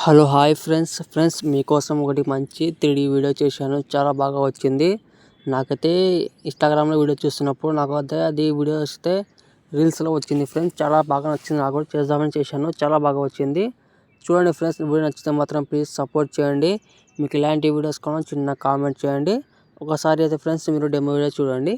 Hello hi friends మీకోసం ఒకటి మంచి 3D వీడియో చేశాను. చాలా బాగా వచ్చింది. నాకైతే ఇన్స్టాగ్రామ్లో వీడియో చూస్తున్నప్పుడు నాకైతే అది వీడియో వస్తే రీల్స్లో వచ్చింది ఫ్రెండ్స్. చాలా బాగా నచ్చింది. నాకు కూడా చేద్దామని చేశాను. చాలా బాగా వచ్చింది. చూడండి ఫ్రెండ్స్, వీడియో నచ్చితే మాత్రం ప్లీజ్ సపోర్ట్ చేయండి. మీకు ఇలాంటి వీడియోస్ కావాలని చిన్న కామెంట్ చేయండి. ఒకసారి అయితే ఫ్రెండ్స్ మీరు డెమో వీడియో చూడండి.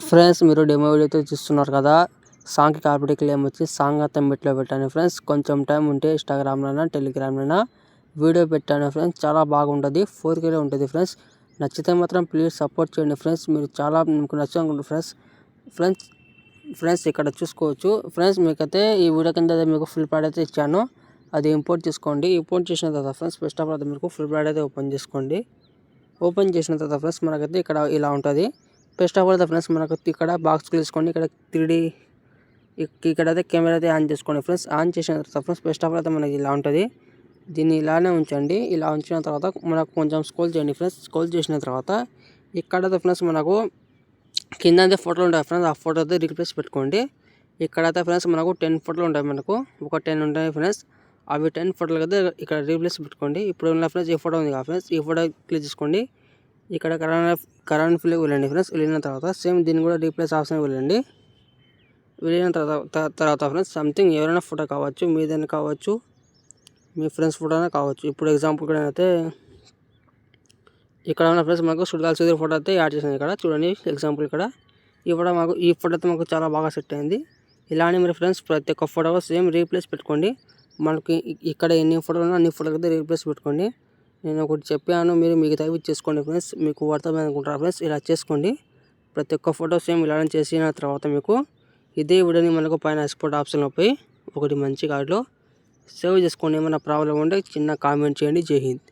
ఫ్రెండ్స్ మీరు డెమో వీడియోతో చూస్తున్నారు కదా, సాంగ్కి కాపీ క్లెయిమ్ వచ్చి సాంగ్ అంతా మిట్లో పెట్టాను ఫ్రెండ్స్. కొంచెం టైం ఉంటే ఇన్స్టాగ్రామ్లోనా టెలిగ్రామ్లోనా వీడియో పెట్టాను ఫ్రెండ్స్. చాలా బాగుంటుంది. 4Kలో ఉంటుంది ఫ్రెండ్స్. నచ్చితే మాత్రం ప్లీజ్ సపోర్ట్ చేయండి ఫ్రెండ్స్. మీరు చాలా మీకు నచ్చుకుంటుంది ఫ్రెండ్స్ ఇక్కడ చూసుకోవచ్చు ఫ్రెండ్స్. మీకైతే ఈ వీడియో కింద మీకు ఫుల్ ప్యాడ్ అయితే ఇచ్చాను. అది ఇంపోర్ట్ చేసుకోండి. ఇంపోర్ట్ చేసిన తర్వాత ఫ్రెండ్స్ ఫస్ట్ ఆఫ్ ఆల్ అయితే మీకు ఫుల్ ప్యాడ్ అయితే ఓపెన్ చేసుకోండి. ఓపెన్ చేసిన తర్వాత ఫ్రెండ్స్ మనకైతే ఇక్కడ ఇలా ఉంటుంది. ఫస్ట్ ఆఫ్ ఆల్ ఫ్రెండ్స్ మనకు ఇక్కడ బాక్స్ తీసుకోండి. ఇక్కడ 3D ఇక్కడైతే కెమెరా అయితే ఆన్ చేసుకోండి ఫ్రెండ్స్. ఆన్ చేసిన తర్వాత ఫ్రెండ్స్ ఫస్ట్ ఆఫ్ ఆల్ అయితే మనకి ఇలా ఉంటుంది. దీన్ని ఇలానే ఉంచండి. ఇలా ఉంచిన తర్వాత మనకు కొంచెం స్క్రోల్ చేయండి ఫ్రెండ్స్. స్క్రోల్ చేసిన తర్వాత ఇక్కడైతే ఫ్రెండ్స్ మనకు కింద అయితే ఫోటోలు ఉంటాయి ఫ్రెండ్స్. ఆ ఫోటో అయితే రీప్లేస్ పెట్టుకోండి. ఇక్కడైతే ఫ్రెండ్స్ మనకు 10 ఫోటోలు ఉంటాయి. మనకు ఒక 10 ఉంటాయి ఫ్రెండ్స్. అవి 10 ఫోటోలు అయితే ఇక్కడ రీప్లేస్ పెట్టుకోండి. ఇప్పుడు ఉన్న ఫ్రెండ్స్ ఈ ఫోటో ఉంది కదా ఫ్రెండ్స్, ఈ ఫోటో క్లిక్ చేసుకోండి. ఇక్కడ కరెంట్ ఫిల్ వెళ్ళండి ఫ్రెండ్స్. వెళ్ళిన తర్వాత సేమ్ దీన్ని కూడా రీప్లేస్ ఆప్షన్ వెళ్ళండి. వెళ్ళిన తర్వాత ఫ్రెండ్స్ సంథింగ్ ఎవరైనా ఫోటో కావచ్చు, మీదైనా కావచ్చు, మీ ఫ్రెండ్స్ ఫోటో అయినా కావచ్చు. ఇప్పుడు ఎగ్జాంపుల్ కూడా అయితే ఇక్కడ ఉన్న ఫ్రెండ్స్ మనకు సుడిగాలి సుధీర్ ఫోటో అయితే యాడ్ చేసింది. ఇక్కడ చూడండి ఎగ్జాంపుల్ ఇక్కడ ఈ ఫోటో అయితే మాకు చాలా బాగా సెట్ అయింది. ఇలానే మీరు ఫ్రెండ్స్ ప్రతి ఒక్క ఫోటో సేమ్ రీప్లేస్ పెట్టుకోండి. మనకి ఇక్కడ ఎన్ని ఫోటోలు ఉన్నా అన్ని ఫోటోలు అయితే రీప్లేస్ పెట్టుకోండి. నేను ఒకటి చెప్పాను, మీరు మిగతా చేసుకోండి ఫ్రెండ్స్. మీకు అర్థమైంది అనుకుంటారా ఫ్రెండ్స్? ఇలా చేసుకోండి. ప్రతి ఒక్క ఫోటో సేమ్ ఇలానే చేసిన తర్వాత మీకు ఇదే వీడియోని మనకు పైన ఎక్స్పోర్ట్ ఆప్షన్లో పోయి ఒకటి మంచి కార్డులో సేవ్ చేసుకోండి. ఏమైనా ప్రాబ్లం ఉంటే చిన్న కామెంట్ చేయండి. జై హింద్.